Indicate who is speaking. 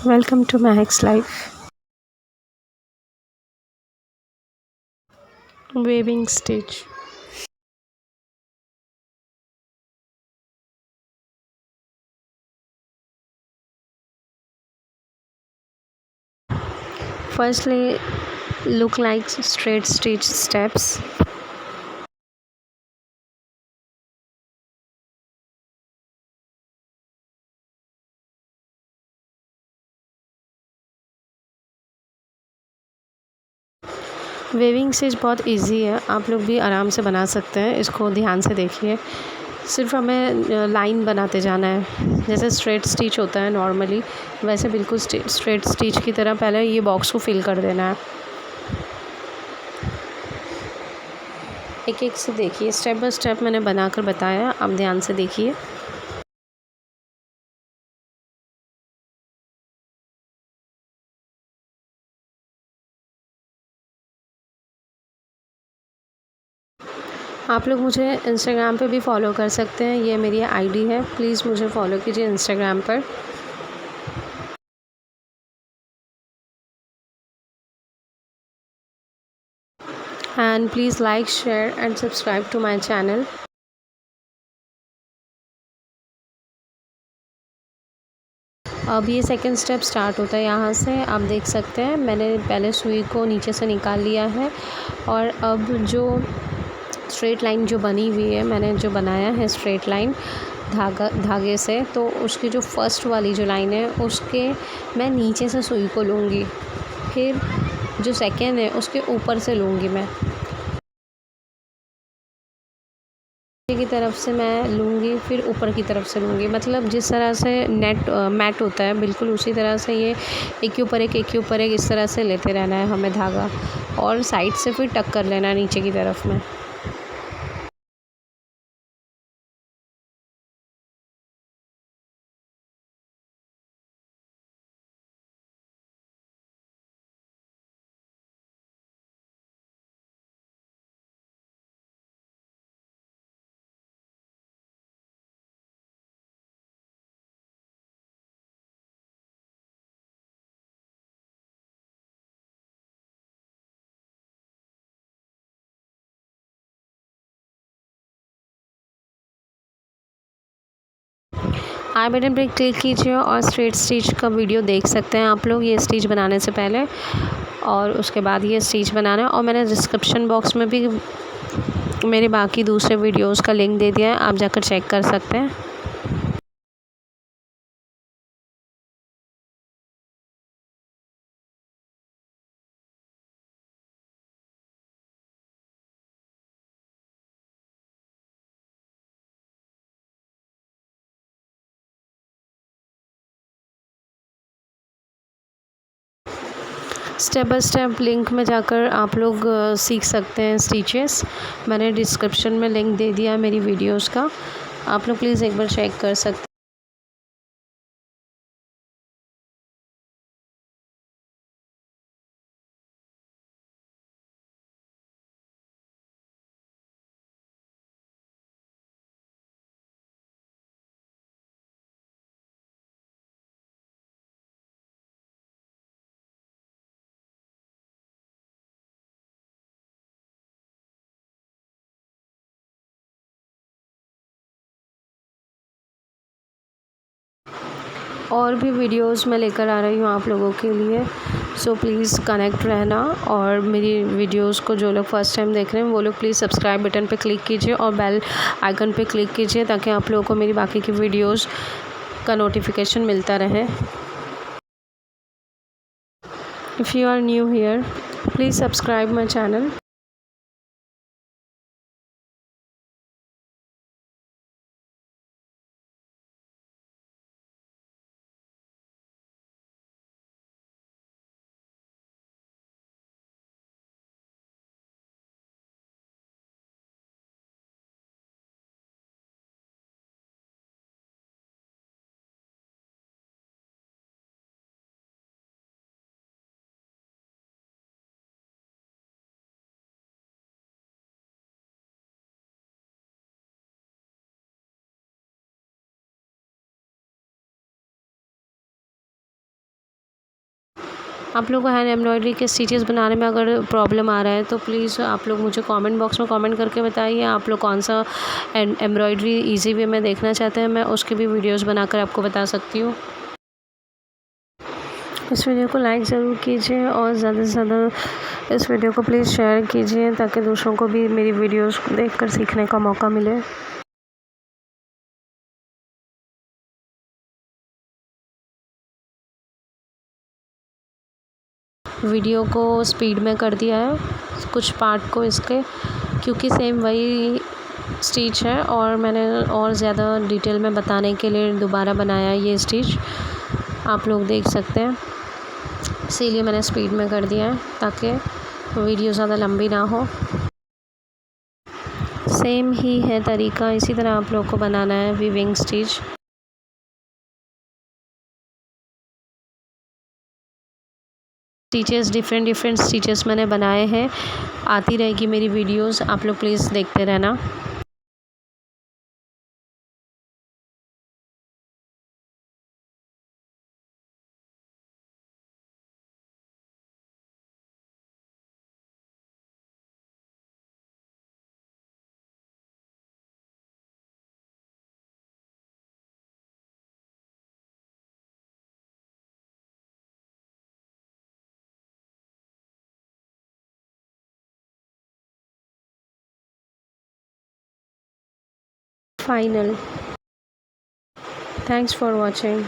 Speaker 1: Welcome to Mahek's Life. Waving stitch. Firstly, look like straight stitch steps. Weaving stitch बहुत easy है, आप लोग भी आराम से बना सकते हैं। इसको ध्यान से देखिए। सिर्फ हमें लाइन बनाते जाना है, जैसे स्ट्रेट स्टिच होता है नॉर्मली, वैसे बिल्कुल स्ट्रेट स्टिच की तरह पहले ये बॉक्स को फिल कर देना है। एक एक से देखिए, स्टेप बाय स्टेप मैंने बनाकर बताया, आप ध्यान से देखिए। आप लोग मुझे इंस्टाग्राम पे भी फॉलो कर सकते हैं, ये मेरी आईडी है, प्लीज़ मुझे फॉलो कीजिए इंस्टाग्राम पर। And please like, share and subscribe to my channel. अब ये सेकंड स्टेप स्टार्ट होता है, यहाँ से आप देख सकते हैं मैंने पहले सुई को नीचे से निकाल लिया है और अब जो स्ट्रेट लाइन जो बनी हुई है, मैंने जो बनाया है स्ट्रेट लाइन धागे से, तो उसकी जो फर्स्ट वाली जो लाइन है उसके मैं नीचे से सुई को लूँगी, फिर जो सेकेंड है उसके ऊपर से लूँगी मैं, की तरफ से मैं लूँगी, फिर ऊपर की तरफ से लूँगी। मतलब जिस तरह से मैट होता है, बिल्कुल उसी तरह से ये एक के ऊपर एक के ऊपर एक इस तरह से लेते रहना है हमें धागा, और साइड से फिर टक कर लेना है नीचे की तरफ में। आई बटन पर क्लिक कीजिए और स्ट्रेट स्टिच का वीडियो देख सकते हैं आप लोग, ये स्टिच बनाने से पहले और उसके बाद ये स्टिच बनाना है। और मैंने डिस्क्रिप्शन बॉक्स में भी मेरे बाकी दूसरे वीडियोस का लिंक दे दिया है, आप जाकर चेक कर सकते हैं। स्टेप बाय स्टेप लिंक में जाकर आप लोग सीख सकते हैं स्टिचेस। मैंने डिस्क्रिप्शन में लिंक दे दिया मेरी वीडियोस का, आप लोग प्लीज़ एक बार चेक कर सकते और भी वीडियोस मैं लेकर आ रही हूँ आप लोगों के लिए, सो प्लीज़ कनेक्ट रहना। और मेरी वीडियोस को जो लोग फर्स्ट टाइम देख रहे हैं वो लोग प्लीज़ सब्सक्राइब बटन पे क्लिक कीजिए और बेल आइकन पे क्लिक कीजिए, ताकि आप लोगों को मेरी बाकी की वीडियोस का नोटिफिकेशन मिलता रहे। If you are new here, please subscribe my channel. आप लोगों को हैंड एम्ब्रॉयडरी के स्टिचेस बनाने में अगर प्रॉब्लम आ रहा है तो प्लीज़ आप लोग मुझे कमेंट बॉक्स में कमेंट करके बताइए। आप लोग कौन सा एम्ब्रॉयडरी ईजी वे में देखना चाहते हैं, मैं उसकी भी वीडियोस बनाकर आपको बता सकती हूँ। इस वीडियो को लाइक ज़रूर कीजिए और ज़्यादा से ज़्यादा इस वीडियो को प्लीज़ शेयर कीजिए ताकि दूसरों को भी मेरी वीडियोस देखकर सीखने का मौका मिले। वीडियो को स्पीड में कर दिया है कुछ पार्ट को इसके, क्योंकि सेम वही स्टिच है और मैंने और ज़्यादा डिटेल में बताने के लिए दोबारा बनाया ये स्टिच, आप लोग देख सकते हैं। इसीलिए मैंने स्पीड में कर दिया है ताकि वीडियो ज़्यादा लंबी ना हो। सेम ही है तरीका, इसी तरह आप लोग को बनाना है weaving stitch. Stitches different stitches मैंने बनाए हैं, आती रहेगी मेरी वीडियोस, आप लोग प्लीज़ देखते रहना। फाइनल। Thanks for watching.